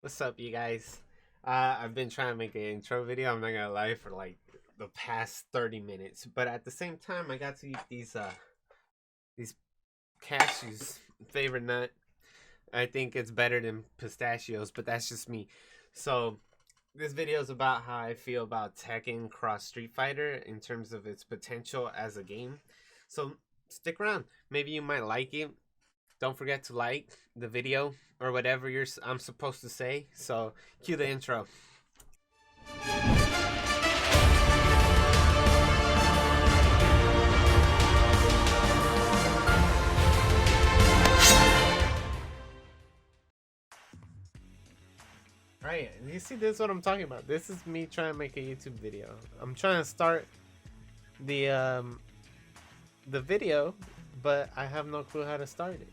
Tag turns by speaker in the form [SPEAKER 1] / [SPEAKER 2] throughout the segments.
[SPEAKER 1] What's up, you guys? I've been trying to make an intro video. I'm not gonna lie for like the past 30 minutes, but at the same time, I got to eat these cashews. Favorite nut. I think it's better than pistachios, but that's just me. So this video is about how I feel about Tekken Cross Street Fighter in terms of its potential as a game. So stick around. Maybe you might like it. Don't forget to like the video or whatever I'm supposed to say. So cue the intro. Right, you see, this is what I'm talking about. This is me trying to make a YouTube video. I'm trying to start the video, but I have no clue how to start it.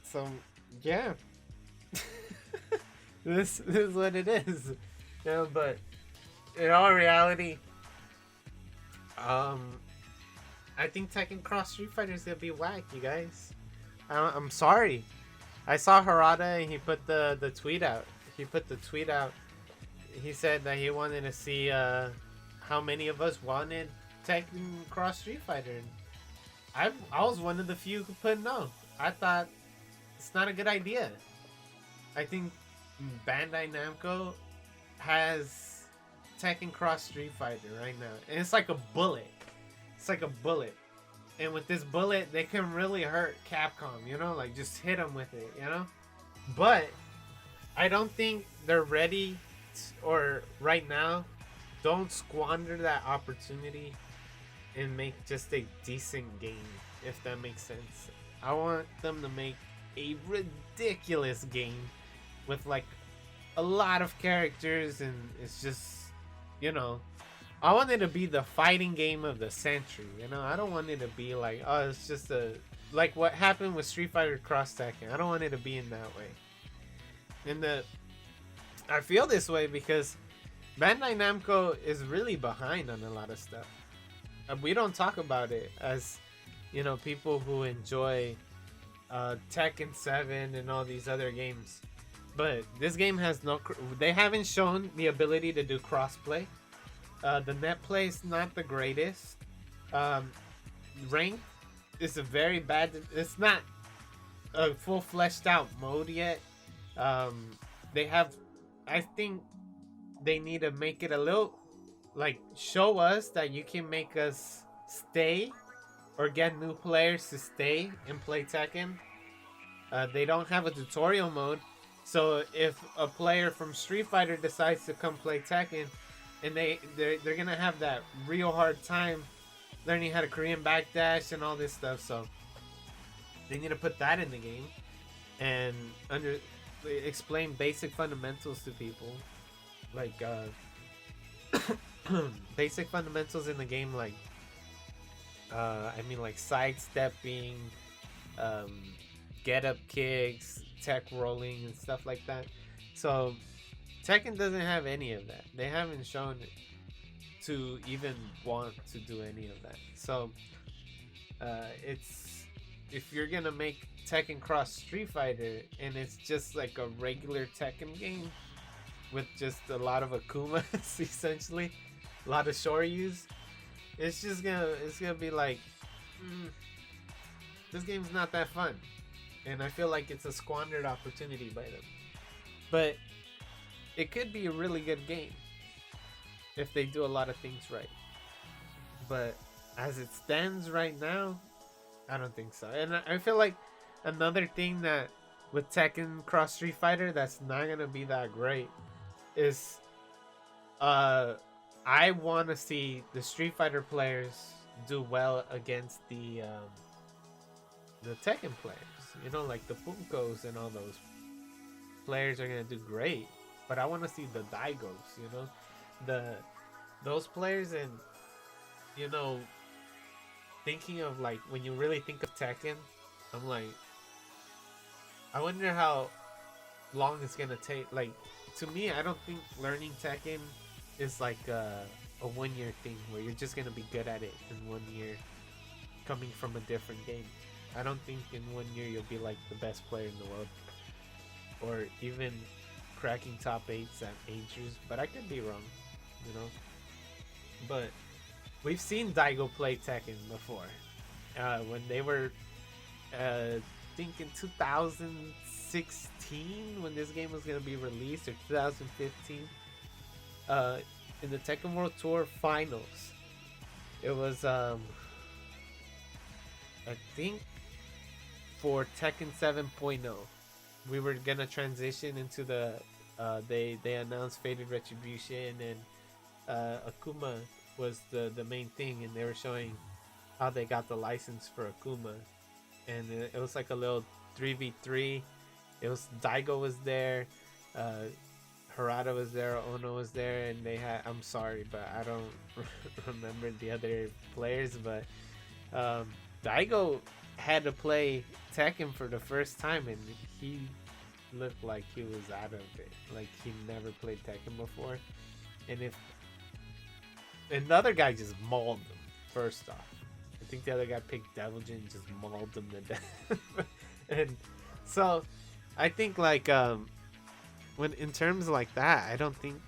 [SPEAKER 1] So yeah, this is what it is. But in all reality, um, I think Tekken Cross Street Fighter is gonna be whack, you guys. I'm sorry. I saw Harada and he put the tweet out. He put the tweet out. He said that he wanted to see how many of us wanted Tekken Cross Street Fighter. I was one of the few who put no. I thought it's not a good idea. I think Bandai Namco has Tekken Cross Street Fighter right now, and it's like a bullet. It's like a bullet, and with this bullet, they can really hurt Capcom. Like just hit them with it. But I don't think they're ready, or right now. Don't squander that opportunity and make just a decent game, if that makes sense. I want them to make a ridiculous game with like a lot of characters, and it's just, I want it to be the fighting game of the century. I don't want it to be like, oh, it's just like what happened with Street Fighter Cross Tekken. I don't want it to be in that way. And I feel this way because Bandai Namco is really behind on a lot of stuff. We don't talk about it as, people who enjoy Tekken 7 and all these other games. But this game has they haven't shown the ability to do crossplay. The net play is not the greatest. Rank is a very bad. It's not a full fleshed out mode yet. They have. I think they need to make it a little, like, show us that you can make us stay or get new players to stay and play Tekken. They don't have a tutorial mode, so if a player from Street Fighter decides to come play Tekken, and they're gonna have that real hard time learning how to Korean backdash and all this stuff. So they need to put that in the game and explain basic fundamentals to people, like basic fundamentals in the game, like like sidestepping, get up kicks, tech rolling, and stuff like that. So Tekken doesn't have any of that. They haven't shown it to even want to do any of that. So it's, if you're gonna make Tekken Cross Street Fighter and it's just like a regular Tekken game with just a lot of Akumas, essentially, a lot of Shoryus, it's gonna be like, this game's not that fun, and I feel like it's a squandered opportunity by them. But it could be a really good game if they do a lot of things right. But as it stands right now, I don't think so. And I feel like another thing that with Tekken Cross Street Fighter that's not gonna be that great is I want to see the Street Fighter players do well against the Tekken players. Like the Funkos and all those players are gonna do great. But I want to see the Daigos, those players, and thinking of, like, when you really think of Tekken, I'm like, I wonder how long it's gonna take. Like, to me, I don't think learning Tekken is like a 1 year thing where you're just gonna be good at it in 1 year, coming from a different game. I don't think in 1 year you'll be like the best player in the world. or even cracking top 8s at majors, but I could be wrong, you know. But we've seen Daigo play Tekken before. When they were, I think in 2016, when this game was gonna be released, or 2015, in the Tekken World Tour Finals, it was I think for Tekken 7.0, we were gonna transition into the they announced Faded Retribution, and Akuma was the main thing, and they were showing how they got the license for Akuma, and it was like a little 3v3. It was Daigo was there, Harada was there, Ono was there, and they had, I'm sorry, but I don't remember the other players, but Daigo had to play Tekken for the first time, and he looked like he was out of it. Like he never played Tekken before. And if another guy just mauled him, first off. I think the other guy picked Devilgen and just mauled him to death. And so I think like when in terms like that, I don't think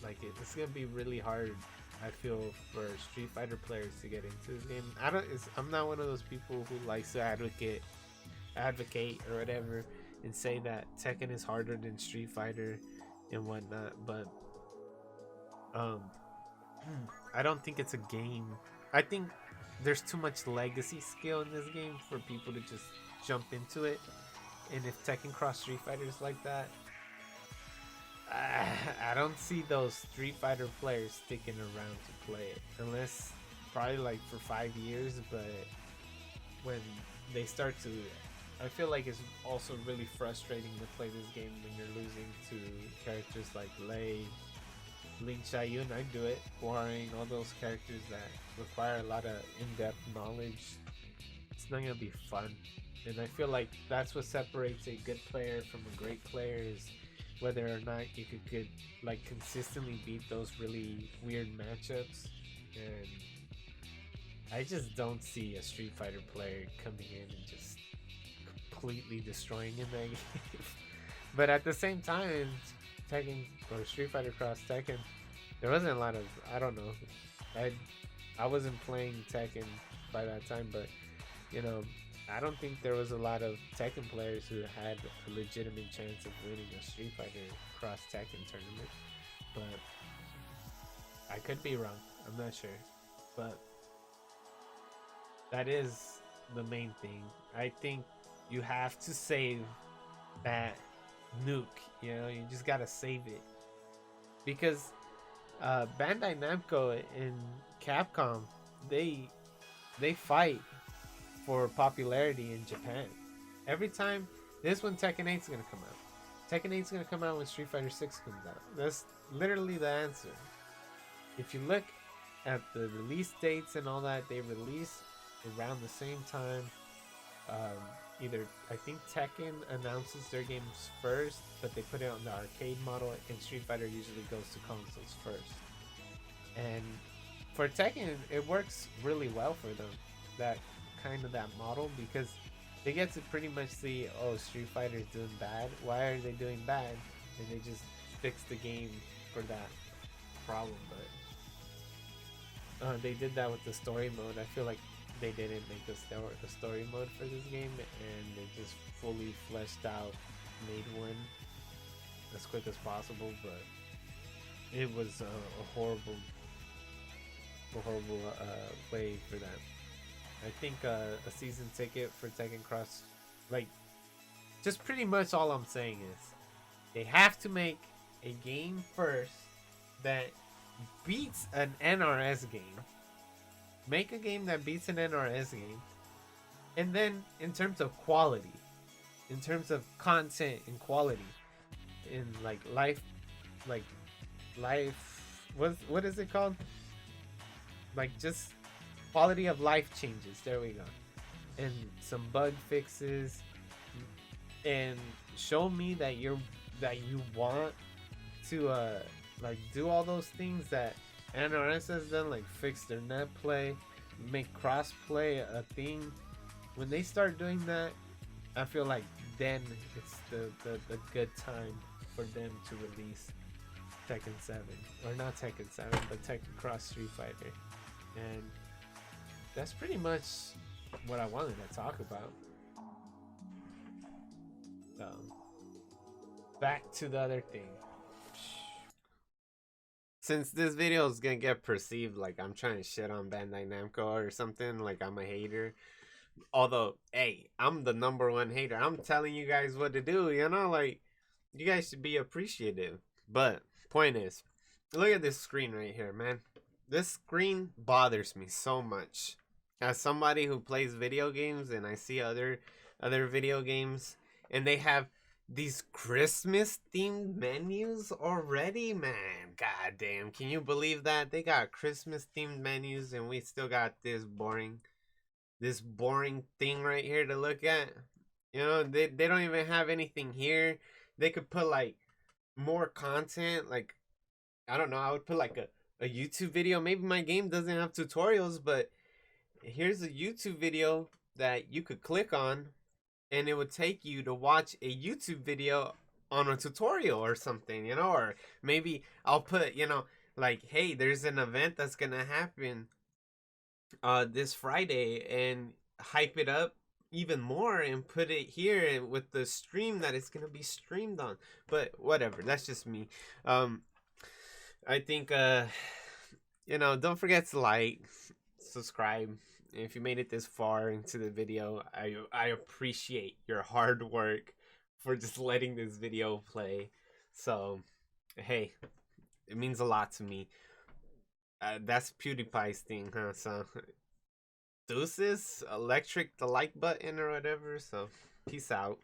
[SPEAKER 1] like it's gonna be really hard, I feel, for Street Fighter players to get into this game. I'm not one of those people who likes to advocate or whatever and say that Tekken is harder than Street Fighter and whatnot, but I don't think it's a game. I think there's too much legacy skill in this game for people to just jump into it. And if Tekken Cross Street Fighter is like that, I don't see those Street Fighter players sticking around to play it, unless probably like for 5 years. But when they start to, I feel like it's also really frustrating to play this game when you're losing to characters like Lei, Lin Xiaoyun. I do it, Huarang, all those characters that require a lot of in-depth knowledge. It's not gonna be fun, and I feel like that's what separates a good player from a great player, is whether or not you could like consistently beat those really weird matchups. And I just don't see a Street Fighter player coming in and just completely destroying in that game. But at the same time, Tekken or Street Fighter Cross Tekken, there wasn't a lot of, I don't know, I wasn't playing Tekken by that time, but you know, I don't think there was a lot of Tekken players who had a legitimate chance of winning a Street Fighter Cross Tekken tournament. But I could be wrong. I'm not sure. But that is the main thing. I think you have to save that nuke. You know, you just gotta save it. Because Bandai Namco and Capcom, they fight for popularity in Japan. Every time, this when Tekken 8 is gonna come out. Tekken 8 is gonna come out when Street Fighter 6 comes out. That's literally the answer. If you look at the release dates and all that, they release around the same time. Either, I think Tekken announces their games first, but they put it on the arcade model, and Street Fighter usually goes to consoles first. And for Tekken, it works really well for them, that model, because they get to pretty much see, oh, Street Fighter is doing bad. Why are they doing bad? And they just fix the game for that problem. But they did that with the story mode. I feel like they didn't make a story mode for this game, and they just fully fleshed out, made one as quick as possible. But it was a horrible way for that. I think a season ticket for Tekken Cross, like, just pretty much all I'm saying is they have to make a game first that beats an NRS game. Make a game that beats an NRS game. And then in terms of quality, in terms of content and quality, in like life, what is it called? Like just quality of life changes. There we go. And some bug fixes, and show me that you want to like do all those things that NRS has done, like fix their net play, make crossplay a thing. When they start doing that, I feel like then it's the good time for them to release Tekken 7. Or not Tekken 7, but Tekken Cross Street Fighter. And that's pretty much what I wanted to talk about. Back to the other thing. Since this video is gonna get perceived like I'm trying to shit on Bandai Namco or something, like I'm a hater. Although, hey, I'm the #1 hater. I'm telling you guys what to do, you know? Like, you guys should be appreciative. But, point is, look at this screen right here, man. This screen bothers me so much. As somebody who plays video games and I see other video games and they have these Christmas themed menus already, man. God damn, can you believe that? They got Christmas themed menus and we still got this boring thing right here to look at. You know, they don't even have anything here. They could put like more content, like I don't know, I would put like a YouTube video. Maybe my game doesn't have tutorials, but here's a YouTube video that you could click on and it would take you to watch a YouTube video on a tutorial or something, you know, or maybe I'll put, you know, like, hey, there's an event that's gonna happen this Friday, and hype it up even more and put it here with the stream that it's gonna be streamed on. But whatever, that's just me. I think you know, don't forget to like, subscribe. If you made it this far into the video, I appreciate your hard work for just letting this video play. So, hey, it means a lot to me. That's PewDiePie's thing, huh? So, deuces, electric the like button or whatever. So, peace out.